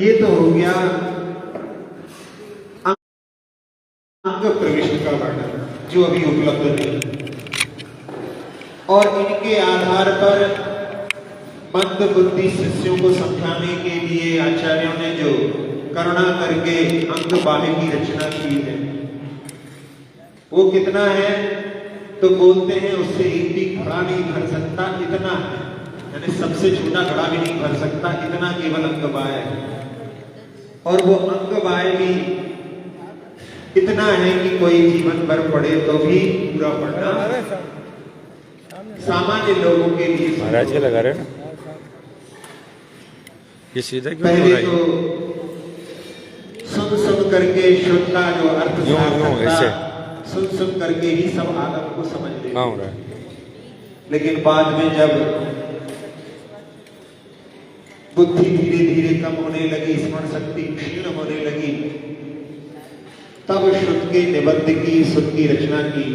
ये तो हो गया अंग प्रविष्ट का वर्णन जो अभी उपलब्ध नहीं, और इनके आधार पर मंद बुद्धि शिष्यों को समझाने के लिए आचार्यों ने जो करुणा करके अंग बाह्य की रचना की है वो कितना है, तो बोलते हैं उससे एक भी घड़ा नहीं भर सकता, इतना है, यानी सबसे छोटा घड़ा भी नहीं भर सकता, इतना केवल अंग बाह्य है। और वो अंग बाह्य भी इतना है कि कोई जीवन भर पढ़े तो भी पूरा पढ़ना सामान्य लोगों के लिए महाराज के लगा रहे ना ये सीधा क्यों पहले तो सुन सुन करके शुद्ध का जो अर्थ ऐसे सुन सुन करके ही सब आगम को समझ लेते हाँ हो रहा है। लेकिन बाद में जब बुद्धि धीरे धीरे कम होने लगी, स्मरण शक्ति क्षीण होने लगी, तब शुद्ध के निबंध की शुद्ध की रचना की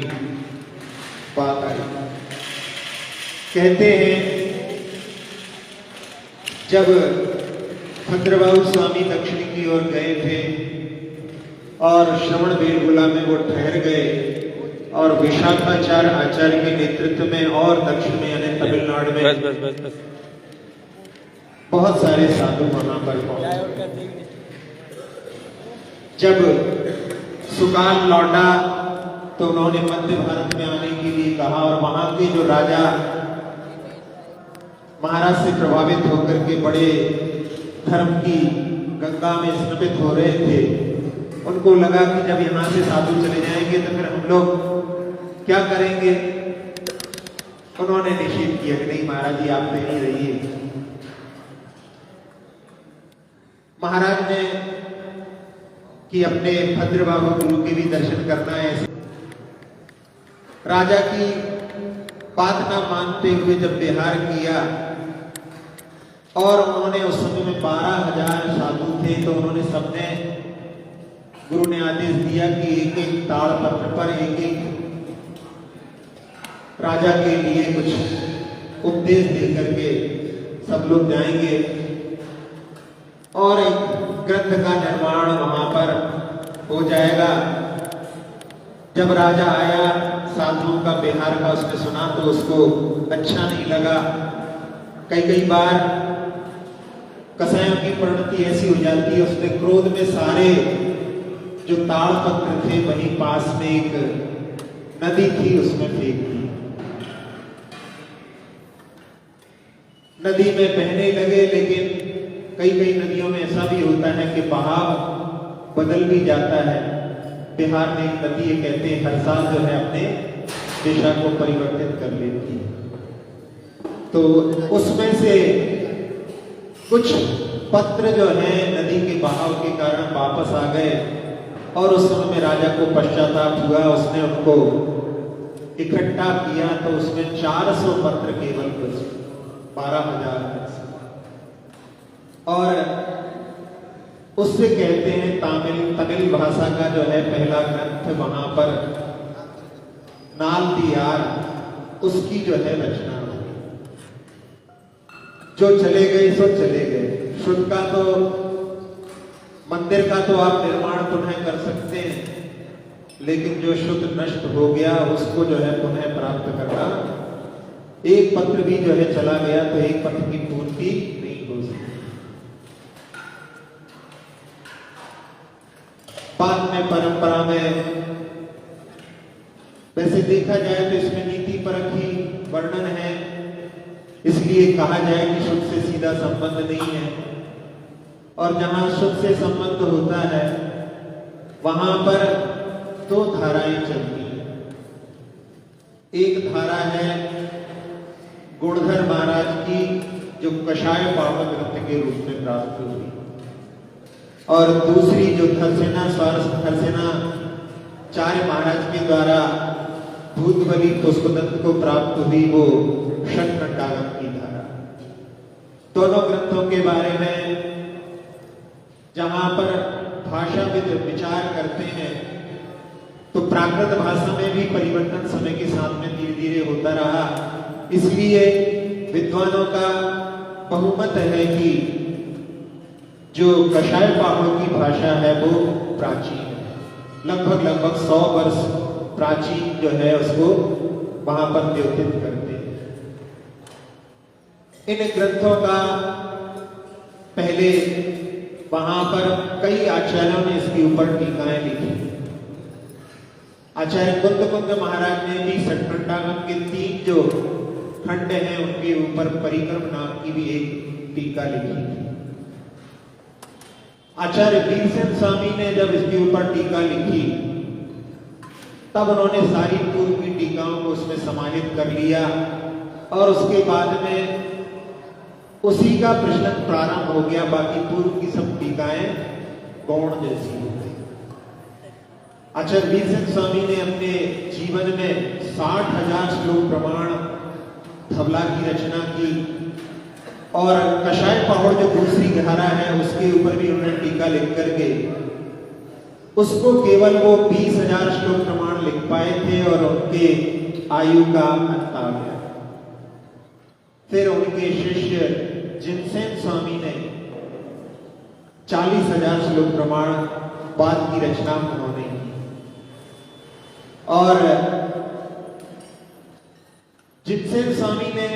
बात आई। कहते हैं जब भद्रबाहु स्वामी दक्षिण की ओर गए थे और श्रवण बेलगुला में वो ठहर गए, और विशाखाचार्य आचार्य के नेतृत्व में और दक्षिण में यानी तमिलनाडु में बस बहुत सारे साधु वहां पर पहुंचे। जब सुकाल लौटा तो उन्होंने मध्य भारत में आने के लिए कहा, और वहां के जो राजा महाराज से प्रभावित होकर के बड़े धर्म की गंगा में स्नापित हो रहे थे, उनको लगा कि जब यहां से साधु चले जाएंगे तो फिर हम लोग क्या करेंगे। उन्होंने निषेध किया कि नहीं महाराज जी आप नहीं रहिए। महाराज ने कि अपने भद्रबाहु गुरु के भी दर्शन करना है, ऐसे राजा की बात ना मानते हुए जब विहार किया, और उन्होंने उस समय में 12,000 साधु थे, तो उन्होंने सबने गुरु ने आदेश दिया कि एक एक ताड़पत्र पर एक एक राजा के लिए कुछ उपदेश दे करके सब लोग जाएंगे, और एक ग्रंथ का निर्माण वहां पर हो जाएगा। जब राजा आया साधुओं का बिहार का उसने सुना तो उसको अच्छा नहीं लगा। कई बार कसायों की परिणति ऐसी हो जाती है, उसने क्रोध में सारे जो ताड़पत्र थे वहीं पास में एक नदी थी उसमें फेंक दी। नदी में बहने लगे, लेकिन कई नदियों में ऐसा भी होता है कि बहाव बदल भी जाता है। बिहार में एक नदी है, कहते हैं हर साल जो है अपने दिशा को परिवर्तित कर लेती है। तो उसमें से कुछ पत्र जो है नदी के बहाव के कारण वापस आ गए, और उस समय में राजा को पश्चाताप हुआ, उसने उनको इकट्ठा किया तो उसमें 400 पत्र केवल बचे 12,000 में से। और उससे कहते हैं तमिल भाषा का जो है पहला ग्रंथ वहां पर नालदियार, उसकी जो है रचना हुई। जो चले गए सो चले गए। शुद्ध का तो मंदिर का तो आप निर्माण पुनः कर सकते हैं, लेकिन जो शुद्ध नष्ट हो गया उसको जो है पुनः प्राप्त करना, एक पत्र भी जो है चला गया तो एक पत्र की पूर्ति नहीं हो सकती। बाद में परंपरा में वैसे देखा जाए तो इसमें नीति परक ही वर्णन है, इसलिए कहा जाए कि शुद्ध से सीधा संबंध नहीं है। और जहां शुद्ध से संबंध होता है वहां पर 2 धाराएं चलती हैं। एक धारा है गुणधर महाराज की, जो कषाय पावक ग्रंथ के रूप में प्राप्त हुई, और दूसरी जो थरसेनाचार्य महाराज के द्वारा भूतबली पुष्पदत्त को प्राप्त हुई, वो षट्कंडागम की धारा। दोनों ग्रंथों के बारे में जहां पर भाषाविद विचार करते हैं तो प्राकृत भाषा में भी परिवर्तन समय के साथ में धीरे धीरे होता रहा। इसलिए विद्वानों का बहुमत है कि जो कषाय पाहुड़ की भाषा है वो प्राचीन है, लगभग 100 वर्ष प्राचीन जो है उसको वहां पर द्योतित करते हैं। इन ग्रंथों का पहले वहां पर कई आचार्यों ने इसके ऊपर टीकाएं लिखी। आचार्य कुंद महाराज ने भी सटखंडागम के 3 जो खंड हैं उनके ऊपर परिक्रम नाम की भी एक टीका लिखी थी। आचार्य वीरसेन स्वामी ने जब इसके ऊपर टीका लिखी तब उन्होंने सारी पूर्व की टीकाओं को उसमें समाहित कर लिया और उसके बाद में उसी का प्रश्न प्रारंभ हो गया। बाकी पूर्व की सब टीकाएं गौण जैसी हो गई। आचार्य वीरसेन स्वामी ने अपने जीवन में 60,000 श्लोक प्रमाण धवला की रचना की और कषाय पाहुड़ जो दूसरी धारा है उसके ऊपर भी उन्होंने टीका लिख करके उसको केवल वो 20,000 श्लोक प्रमाण लिख पाए थे और उनके आयु का अंत आ गया। फिर उनके शिष्य जिनसेन स्वामी ने 40,000 श्लोक प्रमाण बाद की रचना उन्होंने की और जिनसेन स्वामी ने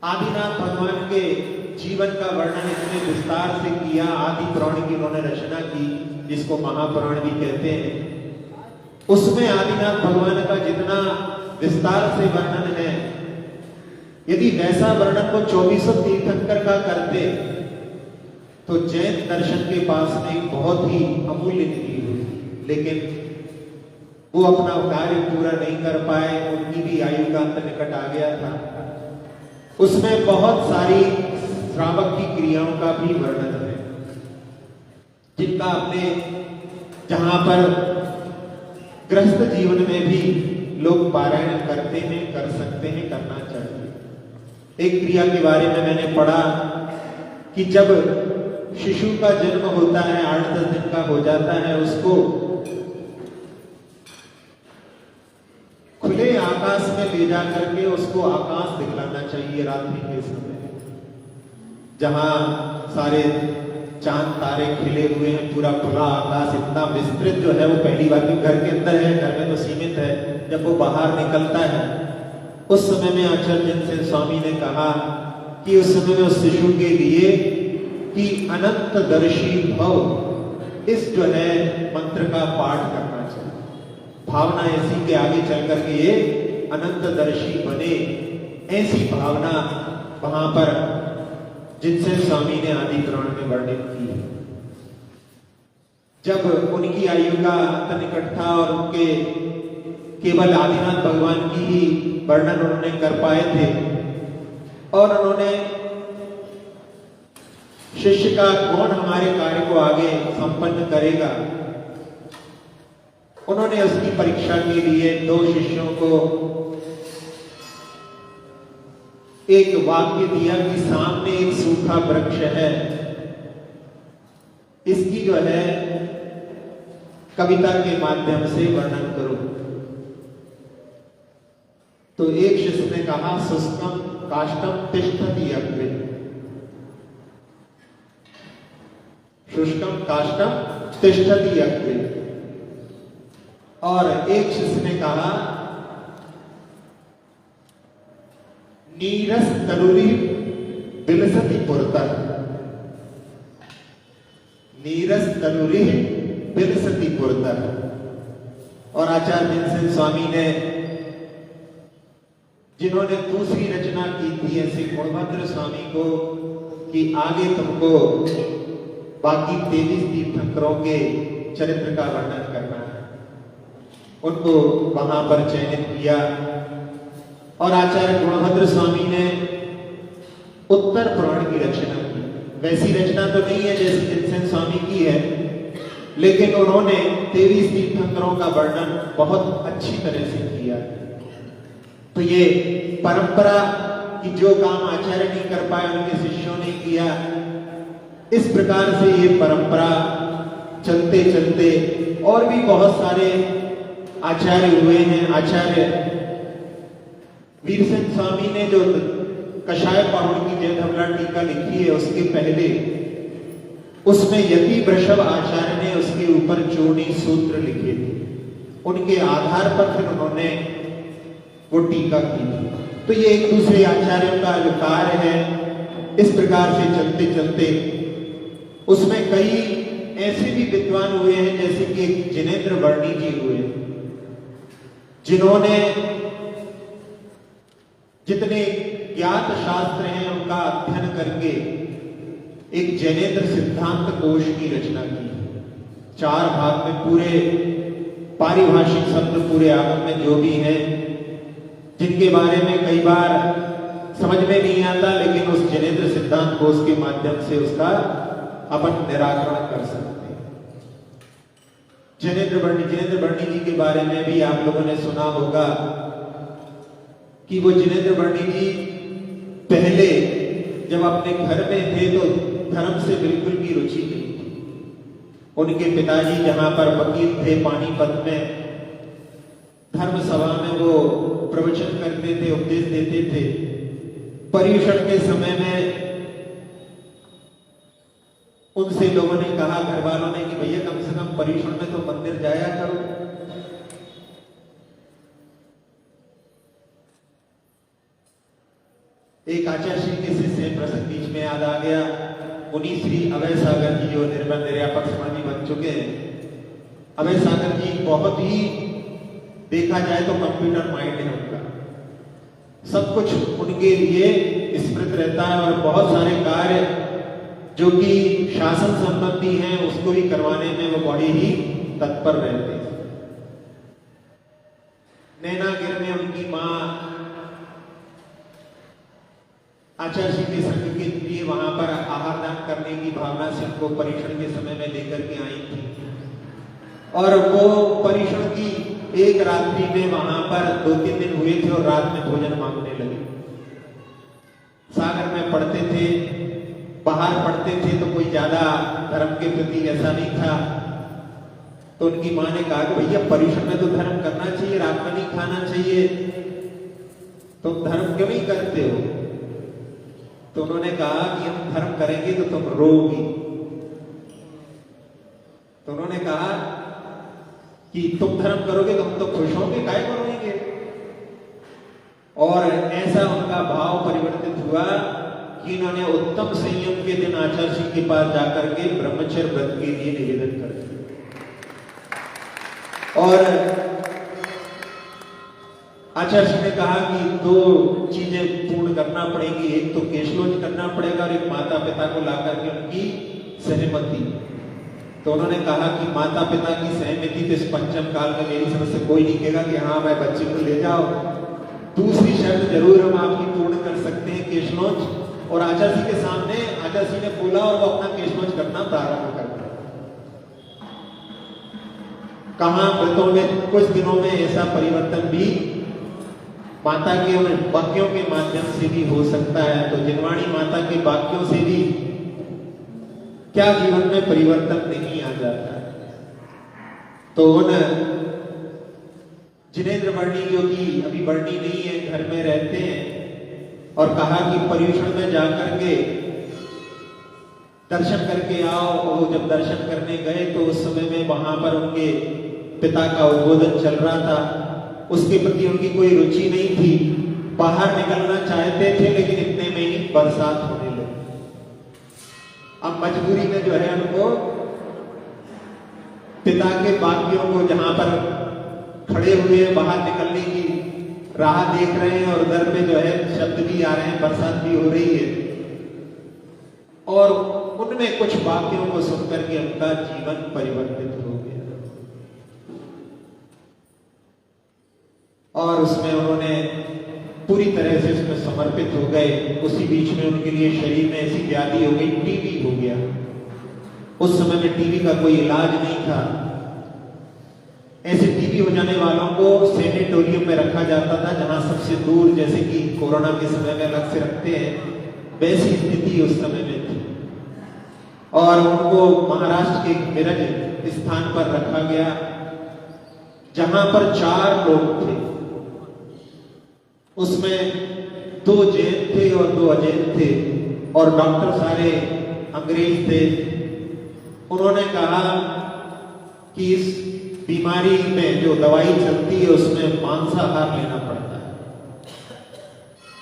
आदिनाथ भगवान के जीवन का वर्णन इतने विस्तार से किया। आदि पुराण की उन्होंने रचना की जिसको महापुराण भी कहते हैं। उसमें आदिनाथ भगवान का जितना विस्तार से वर्णन है, यदि वैसा वर्णन को 24 तीर्थंकर का करते तो जैन दर्शन के पास में एक बहुत ही अमूल्य निधि हुई, लेकिन वो अपना कार्य पूरा नहीं कर पाए। उनकी भी आयु का अंत निकट आ गया था। उसमें बहुत सारी श्रावक की क्रियाओं का भी वर्णन है जिनका अपने जहां पर गृहस्थ जीवन में भी लोग पारायण करते हैं, कर सकते हैं, करना चाहिए। एक क्रिया के बारे में मैंने पढ़ा कि जब शिशु का जन्म होता है, 8-10 दिन का हो जाता है, उसको खुले आकाश में ले जा करके उसको आकाश दिखलाना चाहिए रात्रि के समय, जहां सारे चांद तारे खिले हुए हैं, पूरा खुला आकाश इतना विस्तृत जो है वो पहली बार घर के अंदर है, घर में तो सीमित है। जब वो बाहर निकलता है उस समय में आचार्य जिनसेन स्वामी ने कहा कि उस समय में उस शिशु के लिए कि अनंत दर्शी भव, इस जो है मंत्र का पाठ करना चाहिए। भावना ऐसी के आगे चल करके ये अनंत दर्शी बने, ऐसी भावना वहां पर जिनसेन स्वामी ने आदि पुराण में वर्णित की है। जब उनकी आयु का अंत निकट था और उनके केवल आदिनाथ भगवान की ही वर्णन उन्होंने कर पाए थे और उन्होंने शिष्य का कौन हमारे कार्य को आगे संपन्न करेगा, उन्होंने उसकी परीक्षा के लिए 2 शिष्यों को एक वाक्य दिया कि सामने एक सूखा वृक्ष है, इसकी जो है कविता के माध्यम से वर्णन करो। तो एक शिष्य ने कहा शुष्कम काष्ठम तिष्ठति अग्रे, शुष्कम काष्ठम तिष्ठति अग्रे। और एक शिष्य ने कहा नीरस तरुरी बिलसति पुरतः, नीरस तरुरी बिलसति पुरतः। और आचार्य जिनसेन स्वामी ने जिन्होंने दूसरी रचना की थी ऐसे गुणभद्र स्वामी को कि आगे तुमको बाकी 23 तीर्थंकरों के चरित्र का वर्णन करना है, उनको वहां पर चयनित किया। और आचार्य गुणभद्र स्वामी ने उत्तर पुराण की रचना की। वैसी रचना तो नहीं है जैसी जिनसेन स्वामी की है, लेकिन उन्होंने 23 तीर्थंकरों का वर्णन बहुत अच्छी तरह से किया। तो ये परंपरा कि जो काम आचार्य नहीं कर पाए उनके शिष्यों ने किया, इस प्रकार से ये परंपरा चलते चलते और भी बहुत सारे आचार्य हुए हैं। आचार्य वीरसेन स्वामी ने जो कषाय पाहुड़ की जय धवला टीका लिखी है, उसके पहले उसमें यति वृषभ आचार्य ने उसके ऊपर चूर्णी सूत्र लिखे थे। उनके आधार पर फिर उन्होंने वो टीका की थी। तो ये एक दूसरे आचार्यों का जो कार्य है, इस प्रकार से चलते चलते उसमें कई ऐसे भी विद्वान हुए हैं, जैसे कि एक जिनेंद्र वर्णी जी हुए, जिन्होंने जितने ज्ञात शास्त्र हैं उनका अध्ययन करके एक जैनेन्द्र सिद्धांत कोश की रचना की। 4 भाग में पूरे पारिभाषिक शब्द पूरे आगम में जो भी हैं, जिनके बारे में कई बार समझ में नहीं आता, लेकिन उस जैनेन्द्र सिद्धांत कोश के माध्यम से उसका अपन निराकरण कर सकते हैं। जिनेंद्र वर्णी जी के बारे में भी आप लोगों ने सुना होगा कि वो जिनेंद्र वर्णी जी पहले जब अपने घर में थे तो धर्म से बिल्कुल भी रुचि नहीं थी। उनके पिताजी जहां पर वकील थे पानीपत में, धर्म सभा में वो प्रवचन करते थे, उपदेश देते थे। पर्युषण के समय में उनसे लोगों ने कहा, घर वालों ने, कि भैया कम से कम पर्युषण में तो मंदिर जाया करो। एक आचार्य श्री के शिष्य प्रसंग बीच में याद आ गया। मुनि श्री अभय सागर जी जो निर्बंध निर्यापक समाधि बन चुके हैं। अभय सागर जी बहुत ही, देखा जाए तो कंप्यूटर माइंड है उनका, सब कुछ उनके लिए स्मृत रहता है और बहुत सारे कार्य जो कि शासन संबंधी हैं उसको भी करवाने में वो बड़ी ही तत्पर रहते हैं। नैनागिर में उनकी मां आचार्य जी के संग के लिए वहां पर आहार दान करने की भावना से उनको पर्युषण के समय में लेकर के आई थी, और वो पर्युषण की एक रात्रि में वहां पर 2-3 दिन हुए थे और रात में भोजन मांगने लगे। सागर में पढ़ते थे, बाहर पढ़ते थे, तो कोई ज्यादा धर्म के प्रति ऐसा नहीं था। तो उनकी मां ने कहा कि भैया पर्युषण में तो धर्म करना चाहिए, रात में नहीं खाना चाहिए, तुम धर्म क्यों नहीं करते हो? तो उन्होंने कहा कि हम धर्म करेंगे तो तुम रोगी। तो उन्होंने कहा कि तुम धर्म करोगे तो हम तो खुश होंगे, काय को रोएंगे? और ऐसा उनका भाव परिवर्तित हुआ कि इन्होंने उत्तम संयम के दिन आचार्य जी के पास जाकर के ब्रह्मचर्य व्रत के लिए निवेदन कर दिया। और आचार्य जी ने कहा कि 2 चीजें पूर्ण करना पड़ेगी, एक तो केशलोच करना पड़ेगा और एक माता पिता को लाकर के उनकी सहमति। तो उन्होंने कहा कि माता पिता की सहमति तो इस पंचम काल में मेरी समझ से कोई नहीं कहेगा कि हाँ मैं बच्चे को ले जाओ। दूसरी शर्त जरूर हम आपकी पूर्ण कर सकते हैं, केशलोच। और आचार्य जी के सामने आचार्य जी ने बोला और वो अपना केशलोच करना प्रारंभ कर दिया। कहां व्रतों में कुछ दिनों में ऐसा परिवर्तन भी माता के वाक्यों के माध्यम से भी हो सकता है। तो जिनवाणी माता के वाक्यों से भी क्या जीवन में परिवर्तन नहीं आ जाता? तो उन जिनेंद्र वर्णी जो कि अभी वर्णी नहीं है, घर में रहते हैं, और कहा कि पर्युषण में जाकर के दर्शन करके आओ। और जब दर्शन करने गए तो उस समय में वहां पर उनके पिता का उद्बोधन चल रहा था, उसके प्रति उनकी कोई रुचि नहीं थी। बाहर निकलना चाहते थे, लेकिन इतने में ही बरसात होने लगी। अब मजबूरी में जो है उनको पिता के वाक्यों को, जहां पर खड़े हुए बाहर निकलने की राह देख रहे हैं और उधर पे जो है शब्द भी आ रहे हैं, बरसात भी हो रही है, और उनमें कुछ वाक्यों को सुनकर के उनका जीवन परिवर्तित हो गया। और उसमें उन्होंने पूरी तरह से उसमें समर्पित हो गए। उसी बीच में उनके लिए शरीर में ऐसी व्याधि हो गई, टीबी हो गया। उस समय में टीबी का कोई इलाज नहीं था। ऐसे टीबी हो जाने वालों को सैनिटोरियम में रखा जाता था, जहां सबसे दूर, जैसे कि कोरोना के समय में अलग से रखते हैं, वैसी स्थिति उस समय में थी। और उनको महाराष्ट्र के मिरज स्थान पर रखा गया, जहां पर 4 लोग थे। उसमें 2 जैन थे और 2 अजैन थे, और डॉक्टर सारे अंग्रेज थे। उन्होंने कहा कि इस बीमारी में जो दवाई चलती है उसमें मांसाहार लेना पड़ता है।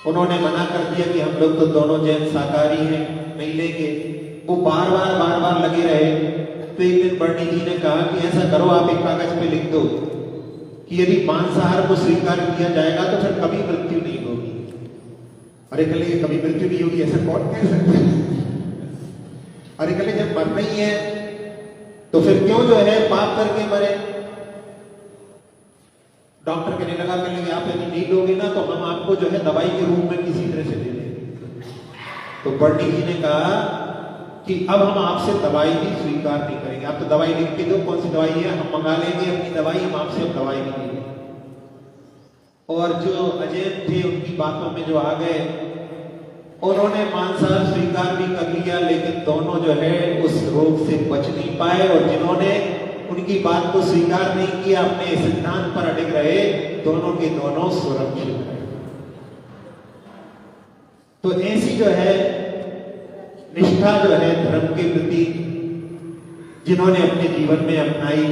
उन्होंने मना कर दिया कि हम लोग तो दोनों जैन शाकाहारी हैं, नहीं लेंगे। वो बार बार लगे रहे। तो एक दिन बर्नी जी ने कहा कि ऐसा करो, आप एक कागज पे लिख दो कि यदि मांसाहार को स्वीकार किया जाएगा तो फिर कभी मृत्यु नहीं होगी। अरे कल ये कभी मृत्यु नहीं होगी ऐसा कौन कह सकता है? अरे कल जब मरना ही है तो फिर क्यों जो है पाप करके मरे। डॉक्टर कहने लगा कि आप यदि नहीं लोगे ना तो हम आपको जो है दवाई के रूप में किसी तरह से दे देंगे। तो बर्नी जी ने कहा कि अब हम आपसे दवाई भी स्वीकार नहीं करेंगे। आप तो दवाई लिख के दो, कौन सी दवाई है, हम मंगा लेंगे अपनी दवाई, हम आपसे अब दवाई नहीं लेंगे। और जो अजैन थे उनकी बातों में जो आ गए, उन्होंने मांसाहार स्वीकार भी कर लिया, लेकिन दोनों जो है उस रोग से बच नहीं पाए। और जिन्होंने उनकी बात को स्वीकार नहीं किया, अपने सिद्धांत पर अड़िग रहे, दोनों के दोनों सुरक्षित रहे। तो ऐसी जो है निष्ठा जो है धर्म के प्रति जिन्होंने अपने जीवन में अपनाई,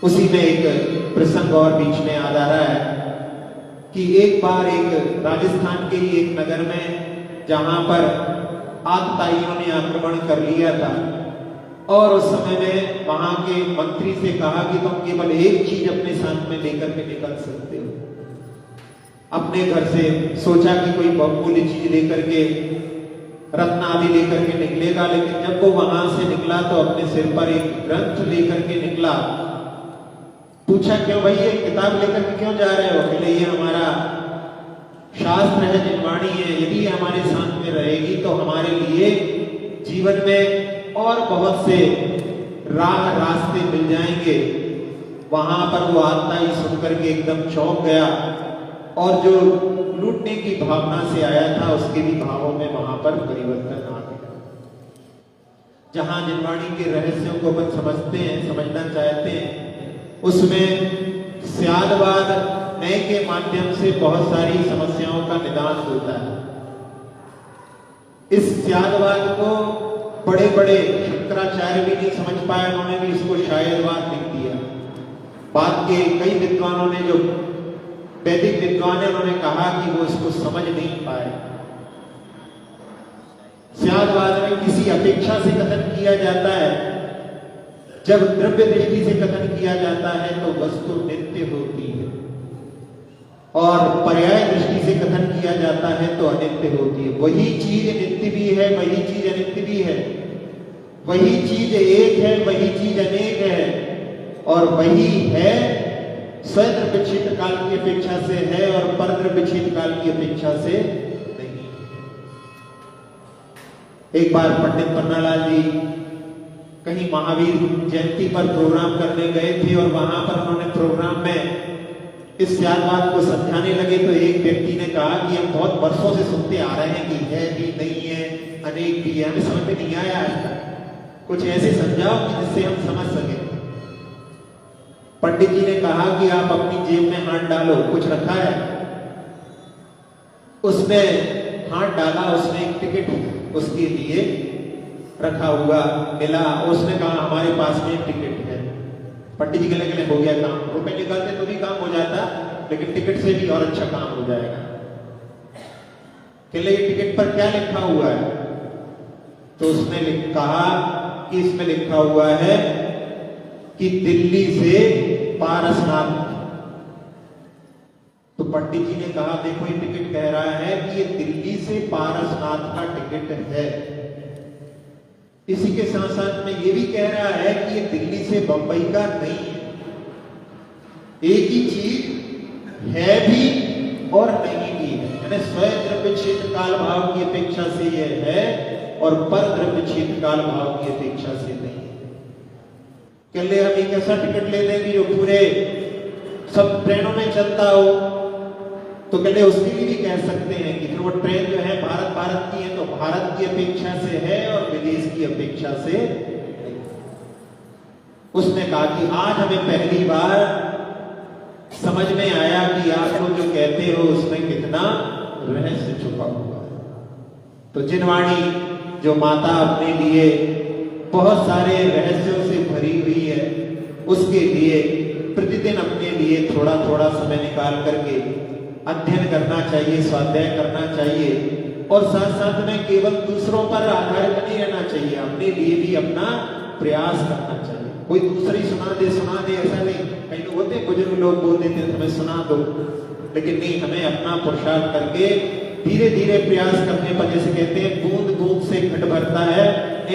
उसी में एक प्रसंग और बीच में याद आ रहा है कि एक बार एक राजस्थान के ही एक नगर में जहां पर आतताइयों ने आक्रमण कर लिया था, और उस समय में वहां के मंत्री से कहा कि तुम केवल एक चीज अपने साथ में लेकर के निकल सकते हो। अपने घर से सोचा कि कोई बहुमूल्य चीज लेकर के, रत्न आदि लेकर के निकलेगा, लेकिन जब वो वहां से निकला तो अपने सिर पर एक ग्रंथ लेकर के निकला। पूछा क्यों भाई ये किताब लेकर के क्यों जा रहे हो? बोले ये हमारा शास्त्र है, जिनवाणी है, यदि हमारे साथ में रहेगी तो हमारे लिए जीवन में और बहुत से रास्ते मिल जाएंगे। वहां पर वो आत्मा ही सुनकर के एकदम चौंक गया, और जो लूटने की भावना से आया था उसके भी भावों में वहां पर परिवर्तन आ गया। जहां जिनवाणी के रहस्यों को अपन समझते हैं, समझना चाहते हैं, उसमें स्यादवाद नए के माध्यम से बहुत सारी समस्याओं का निदान होता है। इस स्यादवाद को बड़े बड़े शंकराचार्य भी नहीं समझ पाए, उन्होंने भी इसको शायदवाद लिख दिया। बाद के कई विद्वानों ने, जो वैदिक विद्वान है, उन्होंने कहा कि वो इसको समझ नहीं पाए। स्यादवाद में किसी अपेक्षा से कथन किया जाता है, जब द्रव्य दृष्टि से कथन किया जाता है तो वस्तु नित्य होती है, और पर्याय दृष्टि से कथन किया जाता है तो अनित्य होती है। वही चीज नित्य भी है, वही चीज अनित्य भी है, वही चीज एक है, वही चीज अनेक है, और वही है स्वद्रव्य क्षेत्र काल की अपेक्षा से है और परद्रव्य क्षेत्र काल की अपेक्षा से नहीं। एक बार पंडित पन्नालाल जी कहीं महावीर जयंती पर प्रोग्राम करने गए थे, और वहां पर उन्होंने प्रोग्राम में इस स्यादवाद को समझाने लगे तो एक व्यक्ति ने कहा कि हम बहुत वर्षों से सुनते आ रहे हैं कि है भी, नहीं है, अनेक भी है, हमें समझ में नहीं आया आज तक, कुछ ऐसे समझाओ कि जिससे हम समझ सके। पंडित जी ने कहा कि आप अपनी जेब में हाथ डालो, कुछ रखा है? उसमें हाथ डाला, उसने एक टिकट उसके लिए रखा हुआ मिला, उसने कहा हमारे पास में टिकट है। पंडित जी कहने हो गया काम, रुपए निकालते तो भी काम हो जाता, लेकिन टिकट से भी और अच्छा काम हो जाएगा। कहले ये टिकट पर क्या लिखा हुआ है? तो उसने कहा कि इसमें लिखा हुआ है कि दिल्ली से पारसनाथ। तो पंडित जी ने कहा देखो ये टिकट कह रहा है कि ये दिल्ली से पारसनाथ का टिकट है, इसी के साथ साथ में ये भी कह रहा है कि ये दिल्ली से बंबई का नहीं है। एक ही चीज है भी और नहीं भी है, यानी स्वयं द्रव्य क्षेत्र काल भाव की अपेक्षा से यह है और पर द्रव्य क्षेत्र काल भाव की अपेक्षा से नहीं है। कहले हम एक ऐसा टिकट ले लेंगे जो पूरे सब ट्रेनों में चलता हो, तो कहले उसके लिए भी कह सकते हैं कि फिर वो ट्रेन जो है भारत की है तो भारत की अपेक्षा से है और विदेश की अपेक्षा से। उसने कहा कि आज हमें पहली बार समझ में आया कि आप लोग जो कहते हो उसमें कितना रहस्य छुपा हुआ है। तो जिनवाणी जो माता अपने लिए बहुत सारे रहस्यों से भरी हुई है। उसके लिए प्रतिदिन अपने लिए थोड़ा थोड़ा समय निकाल करके अध्ययन करना चाहिए, स्वाध्याय करना चाहिए और साथ साथ में केवल दूसरों पर आधारित नहीं रहना चाहिए, अपने लिए भी अपना प्रयास करना चाहिए। कोई दूसरी सुना दे ऐसा नहीं। कई लोग होते हैं, बुजुर्ग लोग बोल देते हैं हमें सुना दो, लेकिन नहीं, हमें अपना पुरुषार्थ करके धीरे धीरे प्रयास करने पर, जैसे कहते हैं बूंद बूंद से घट भरता है,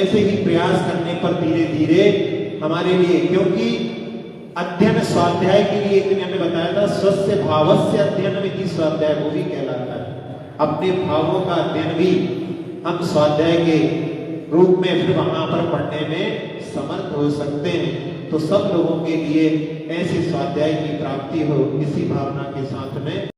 ऐसे ही प्रयास करने पर धीरे धीरे हमारे लिए, क्योंकि अध्ययन स्वाध्याय के लिए एक हमने बताया था, स्वस्य भावस्य अध्ययन में स्वाध्याय वो भी कहलाता है। अपने भावों का अध्ययन भी हम स्वाध्याय के रूप में फिर वहां पर पढ़ने में समर्थ हो सकते हैं। तो सब लोगों के लिए ऐसे स्वाध्याय की प्राप्ति हो, इसी भावना के साथ में